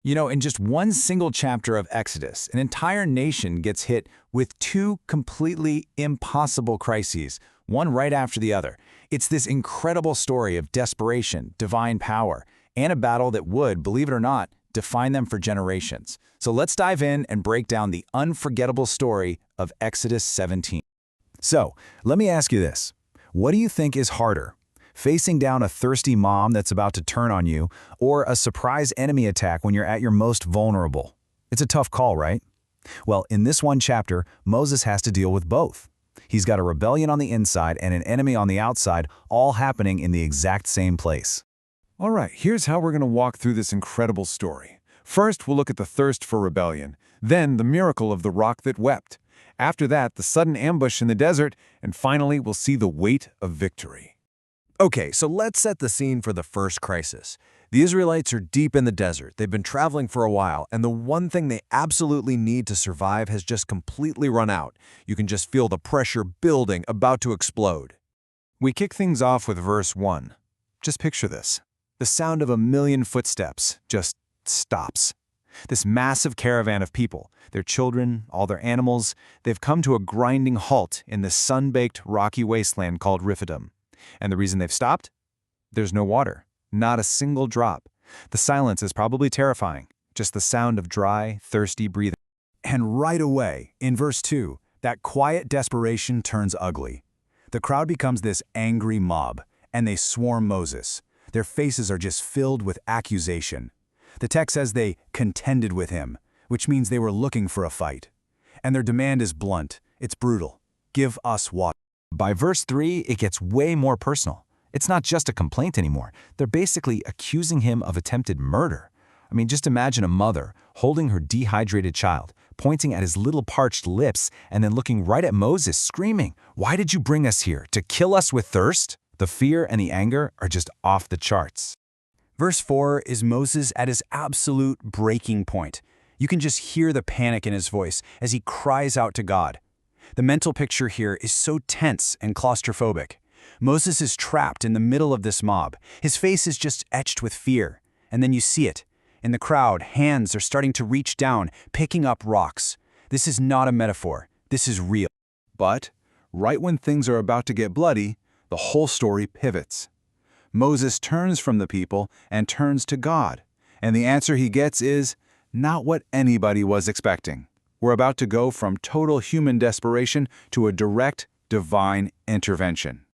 In just one single chapter of Exodus, an entire nation gets hit with two completely impossible crises, one right after the other. It's this incredible story of desperation, divine power, and a battle that would, believe it or not, define them for generations. So let's dive in and break down the unforgettable story of Exodus 17. So, let me ask you this. What do you think is harder? Facing down a thirsty mom that's about to turn on you, or a surprise enemy attack when you're at your most vulnerable? It's a tough call, right? Well, in this one chapter, Moses has to deal with both. He's got a rebellion on the inside and an enemy on the outside, all happening in the exact same place. All right, here's how we're going to walk through this incredible story. First, we'll look at the thirst for rebellion, then the miracle of the rock that wept. After that, the sudden ambush in the desert, and finally, we'll see the weight of victory. Okay, so let's set the scene for the first crisis. The Israelites are deep in the desert. They've been traveling for a while, and the one thing they absolutely need to survive has just completely run out. You can just feel the pressure building, about to explode. We kick things off with verse 1. Just picture this. The sound of a million footsteps just stops. This massive caravan of people, their children, all their animals, they've come to a grinding halt in the sun-baked rocky wasteland called Rephidim. And the reason they've stopped? There's no water, not a single drop. The silence is probably terrifying, just the sound of dry, thirsty breathing. And right away, in verse 2, that quiet desperation turns ugly. The crowd becomes this angry mob, and they swarm Moses. Their faces are just filled with accusation. The text says they contended with him, which means they were looking for a fight. And their demand is blunt, it's brutal. Give us water. By verse 3, it gets way more personal. It's not just a complaint anymore. They're basically accusing him of attempted murder. I mean, just imagine a mother holding her dehydrated child, pointing at his little parched lips, and then looking right at Moses, screaming, "Why did you bring us here? To kill us with thirst?" The fear and the anger are just off the charts. Verse 4 is Moses at his absolute breaking point. You can just hear the panic in his voice as he cries out to God. The mental picture here is so tense and claustrophobic. Moses is trapped in the middle of this mob. His face is just etched with fear. And then you see it. In the crowd, hands are starting to reach down, picking up rocks. This is not a metaphor. This is real. But, right when things are about to get bloody, the whole story pivots. Moses turns from the people and turns to God. And the answer he gets is not what anybody was expecting. We're about to go from total human desperation to a direct, divine intervention.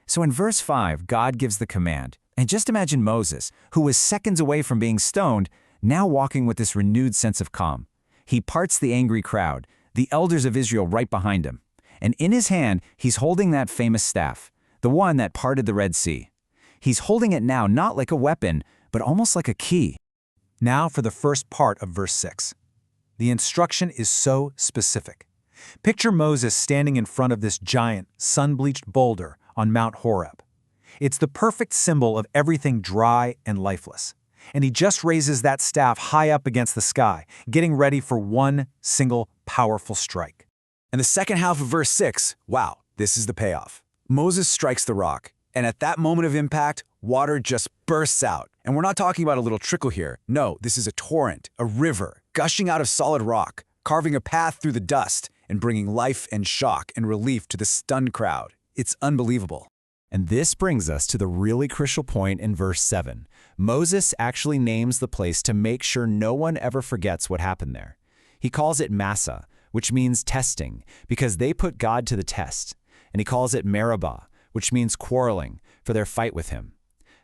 So in verse 5, God gives the command. And just imagine Moses, who was seconds away from being stoned, now walking with this renewed sense of calm. He parts the angry crowd, the elders of Israel right behind him. And in his hand, he's holding that famous staff, the one that parted the Red Sea. He's holding it now not like a weapon, but almost like a key. Now for the first part of verse 6. The instruction is so specific. Picture Moses standing in front of this giant, sun-bleached boulder on Mount Horeb. It's the perfect symbol of everything dry and lifeless. And he just raises that staff high up against the sky, getting ready for one single powerful strike. And the second half of verse 6, wow, this is the payoff. Moses strikes the rock, and at that moment of impact, water just bursts out. And we're not talking about a little trickle here. No, this is a torrent, a river, gushing out of solid rock, carving a path through the dust, and bringing life and shock and relief to the stunned crowd. It's unbelievable. And this brings us to the really crucial point in verse 7. Moses actually names the place to make sure no one ever forgets what happened there. He calls it Massah, which means testing, because they put God to the test. And he calls it Meribah, which means quarreling, for their fight with him.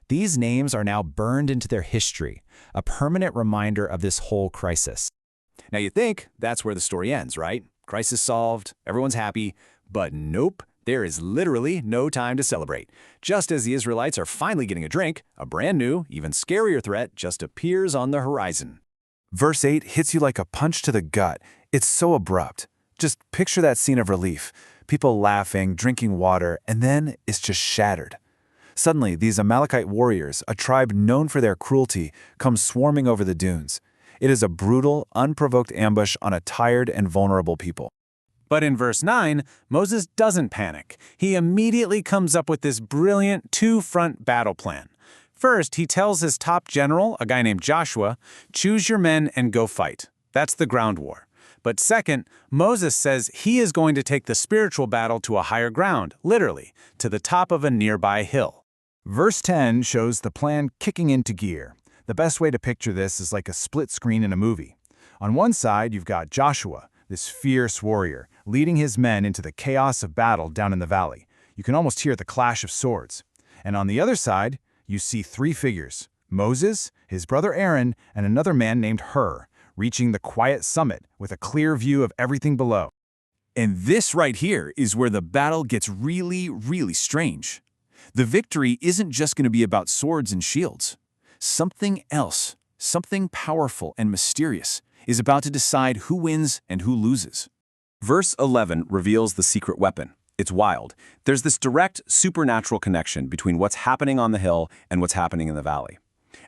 These names are now burned into their history, a permanent reminder of this whole crisis. Now you think that's where the story ends, right? Crisis solved, everyone's happy, but nope, there is literally no time to celebrate. Just as the Israelites are finally getting a drink, a brand new, even scarier threat just appears on the horizon. Verse 8 hits you like a punch to the gut. It's so abrupt. Just picture that scene of relief. People laughing, drinking water, and then it's just shattered. Suddenly, these Amalekite warriors, a tribe known for their cruelty, come swarming over the dunes. It is a brutal, unprovoked ambush on a tired and vulnerable people. But in verse 9, Moses doesn't panic. He immediately comes up with this brilliant two-front battle plan. First, he tells his top general, a guy named Joshua, choose your men and go fight. That's the ground war. But second, Moses says he is going to take the spiritual battle to a higher ground, literally, to the top of a nearby hill. Verse 10 shows the plan kicking into gear. The best way to picture this is like a split screen in a movie. On one side, you've got Joshua, this fierce warrior, leading his men into the chaos of battle down in the valley. You can almost hear the clash of swords. And on the other side, you see three figures, Moses, his brother Aaron, and another man named Hur, reaching the quiet summit with a clear view of everything below. And this right here is where the battle gets really, really strange. The victory isn't just going to be about swords and shields. Something else, something powerful and mysterious, is about to decide who wins and who loses. Verse 11 reveals the secret weapon. It's wild. There's this direct, supernatural connection between what's happening on the hill and what's happening in the valley.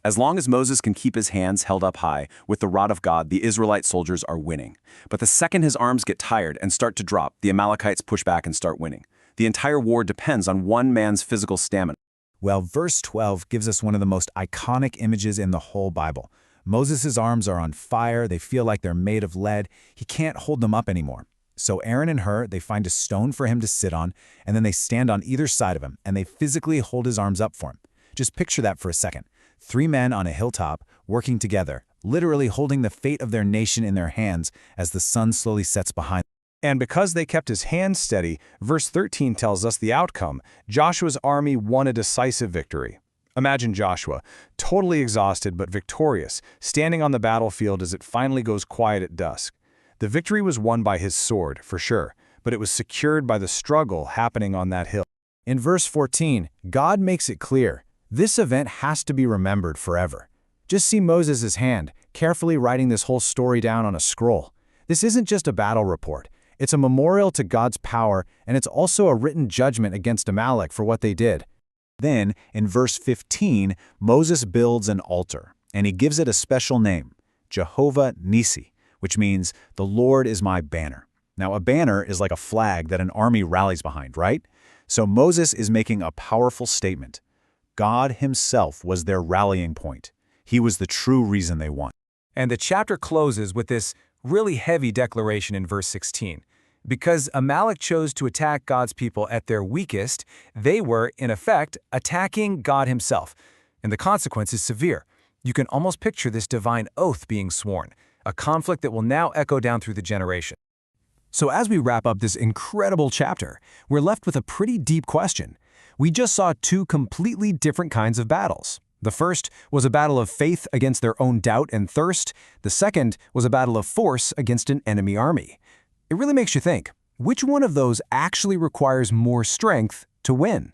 As long as Moses can keep his hands held up high with the rod of God, the Israelite soldiers are winning. But the second his arms get tired and start to drop, the Amalekites push back and start winning. The entire war depends on one man's physical stamina. Well, verse 12 gives us one of the most iconic images in the whole Bible. Moses' arms are on fire, they feel like they're made of lead. He can't hold them up anymore. So Aaron and Hur, they find a stone for him to sit on, and then they stand on either side of him, and they physically hold his arms up for him. Just picture that for a second. Three men on a hilltop, working together, literally holding the fate of their nation in their hands as the sun slowly sets behind them. And because they kept his hands steady, verse 13 tells us the outcome. Joshua's army won a decisive victory. Imagine Joshua, totally exhausted but victorious, standing on the battlefield as it finally goes quiet at dusk. The victory was won by his sword, for sure, but it was secured by the struggle happening on that hill. In verse 14, God makes it clear, this event has to be remembered forever. Just see Moses' hand, carefully writing this whole story down on a scroll. This isn't just a battle report. It's a memorial to God's power, and it's also a written judgment against Amalek for what they did. Then, in verse 15, Moses builds an altar, and he gives it a special name, Jehovah Nissi, which means, the Lord is my banner. Now, a banner is like a flag that an army rallies behind, right? So Moses is making a powerful statement. God himself was their rallying point. He was the true reason they won. And the chapter closes with this really heavy declaration in verse 16. Because Amalek chose to attack God's people at their weakest, they were, in effect, attacking God himself. And the consequence is severe. You can almost picture this divine oath being sworn, a conflict that will now echo down through the generation. So as we wrap up this incredible chapter, we're left with a pretty deep question. We just saw two completely different kinds of battles. The first was a battle of faith against their own doubt and thirst. The second was a battle of force against an enemy army. It really makes you think, which one of those actually requires more strength to win?